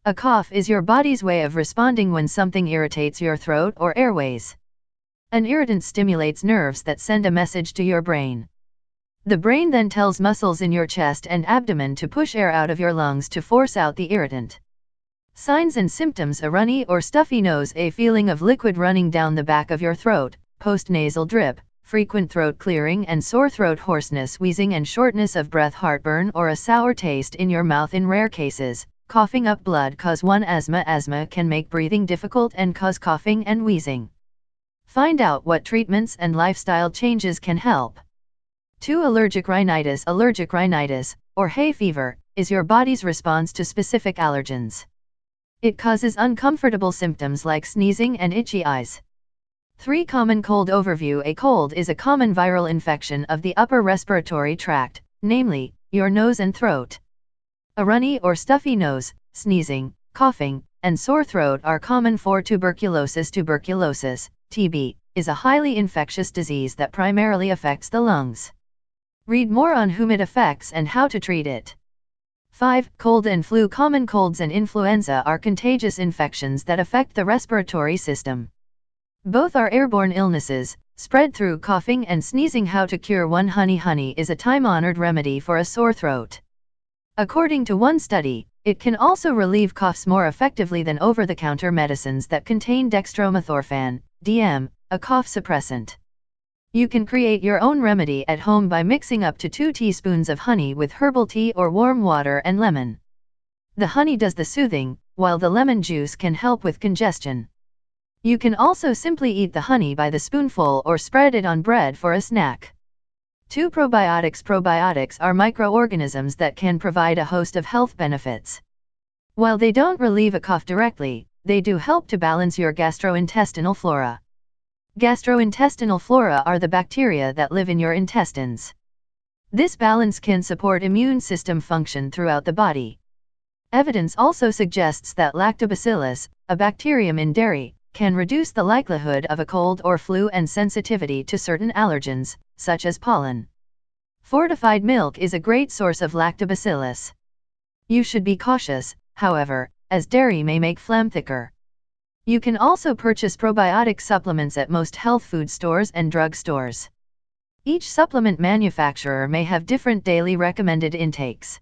A cough is your body's way of responding when something irritates your throat or airways. An irritant stimulates nerves that send a message to your brain. The brain then tells muscles in your chest and abdomen to push air out of your lungs to force out the irritant. Signs and symptoms: a runny or stuffy nose, a feeling of liquid running down the back of your throat, postnasal drip, frequent throat clearing and sore throat, hoarseness, wheezing and shortness of breath, heartburn or a sour taste in your mouth in rare cases, coughing up blood. Cause 1. Asthma. Asthma can make breathing difficult and cause coughing and wheezing. Find out what treatments and lifestyle changes can help. 2. Allergic rhinitis. Allergic rhinitis, or hay fever, is your body's response to specific allergens. It causes uncomfortable symptoms like sneezing and itchy eyes. 3. Common cold overview. A cold is a common viral infection of the upper respiratory tract, namely, your nose and throat. A runny or stuffy nose, sneezing, coughing, and sore throat are common for tuberculosis. Tuberculosis, TB, is a highly infectious disease that primarily affects the lungs. Read more on whom it affects and how to treat it. 5. Cold and flu. Common colds and influenza are contagious infections that affect the respiratory system. Both are airborne illnesses, spread through coughing and sneezing. How to cure one. Honey is a time-honored remedy for a sore throat. According to one study, it can also relieve coughs more effectively than over-the-counter medicines that contain dextromethorphan, DM, a cough suppressant. You can create your own remedy at home by mixing up to 2 teaspoons of honey with herbal tea or warm water and lemon. The honey does the soothing, while the lemon juice can help with congestion. You can also simply eat the honey by the spoonful or spread it on bread for a snack. 2. Probiotics. Probiotics are microorganisms that can provide a host of health benefits. While they don't relieve a cough directly, they do help to balance your gastrointestinal flora. Gastrointestinal flora are the bacteria that live in your intestines. This balance can support immune system function throughout the body. Evidence also suggests that lactobacillus, a bacterium in dairy, can reduce the likelihood of a cold or flu and sensitivity to certain allergens, such as pollen. Fortified milk is a great source of lactobacillus. You should be cautious, however, as dairy may make phlegm thicker. You can also purchase probiotic supplements at most health food stores and drug stores. Each supplement manufacturer may have different daily recommended intakes.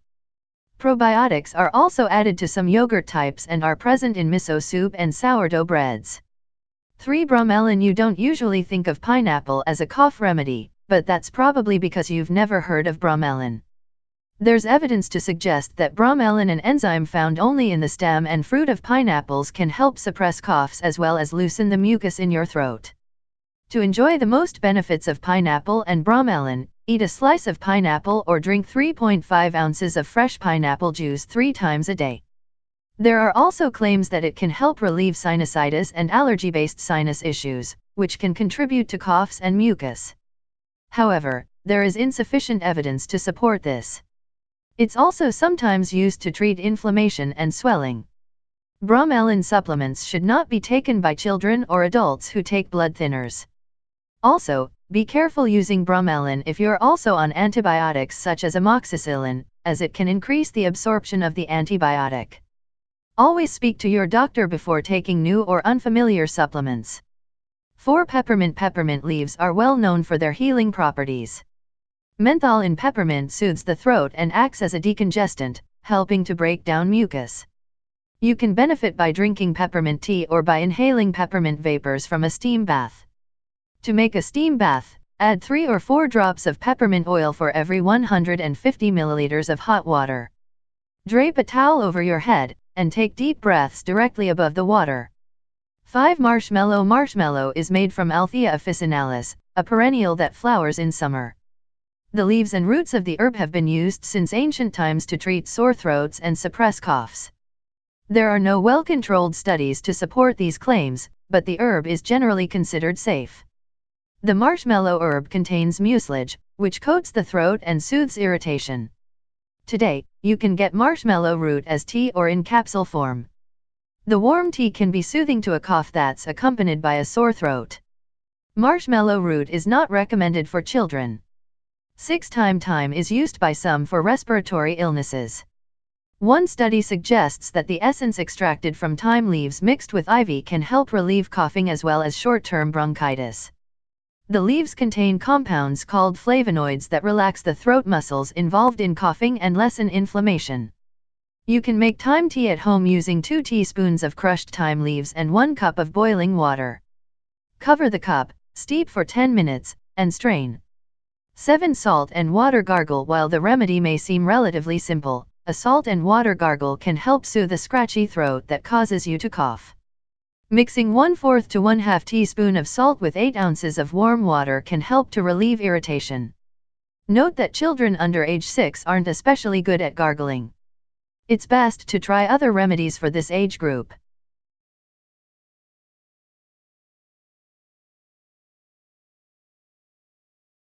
Probiotics are also added to some yogurt types and are present in miso soup and sourdough breads. 3. Bromelain. You don't usually think of pineapple as a cough remedy, but that's probably because you've never heard of bromelain. There's evidence to suggest that bromelain, an enzyme found only in the stem and fruit of pineapples, can help suppress coughs as well as loosen the mucus in your throat. To enjoy the most benefits of pineapple and bromelain, eat a slice of pineapple or drink 3.5 ounces of fresh pineapple juice 3 times a day. There are also claims that it can help relieve sinusitis and allergy-based sinus issues, which can contribute to coughs and mucus. However, there is insufficient evidence to support this. It's also sometimes used to treat inflammation and swelling. Bromelain supplements should not be taken by children or adults who take blood thinners. Also, be careful using bromelain if you're also on antibiotics such as amoxicillin, as it can increase the absorption of the antibiotic. Always speak to your doctor before taking new or unfamiliar supplements. 4. Peppermint. Peppermint leaves are well known for their healing properties. Menthol in peppermint soothes the throat and acts as a decongestant, helping to break down mucus. You can benefit by drinking peppermint tea or by inhaling peppermint vapors from a steam bath. To make a steam bath, add 3 or 4 drops of peppermint oil for every 150 milliliters of hot water. Drape a towel over your head, and take deep breaths directly above the water. 5. Marshmallow. Marshmallow is made from Althea officinalis, a perennial that flowers in summer. The leaves and roots of the herb have been used since ancient times to treat sore throats and suppress coughs. There are no well-controlled studies to support these claims, but the herb is generally considered safe. The marshmallow herb contains mucilage, which coats the throat and soothes irritation. Today, you can get marshmallow root as tea or in capsule form. The warm tea can be soothing to a cough that's accompanied by a sore throat. Marshmallow root is not recommended for children. 6. Thyme. Thyme is used by some for respiratory illnesses. One study suggests that the essence extracted from thyme leaves mixed with ivy can help relieve coughing as well as short-term bronchitis. The leaves contain compounds called flavonoids that relax the throat muscles involved in coughing and lessen inflammation. You can make thyme tea at home using 2 teaspoons of crushed thyme leaves and 1 cup of boiling water. Cover the cup, steep for 10 minutes, and strain. 7. Salt and water gargle. While the remedy may seem relatively simple, a salt and water gargle can help soothe a scratchy throat that causes you to cough. Mixing 1/4 to 1/2 teaspoon of salt with 8 ounces of warm water can help to relieve irritation. Note that children under age 6 aren't especially good at gargling. It's best to try other remedies for this age group.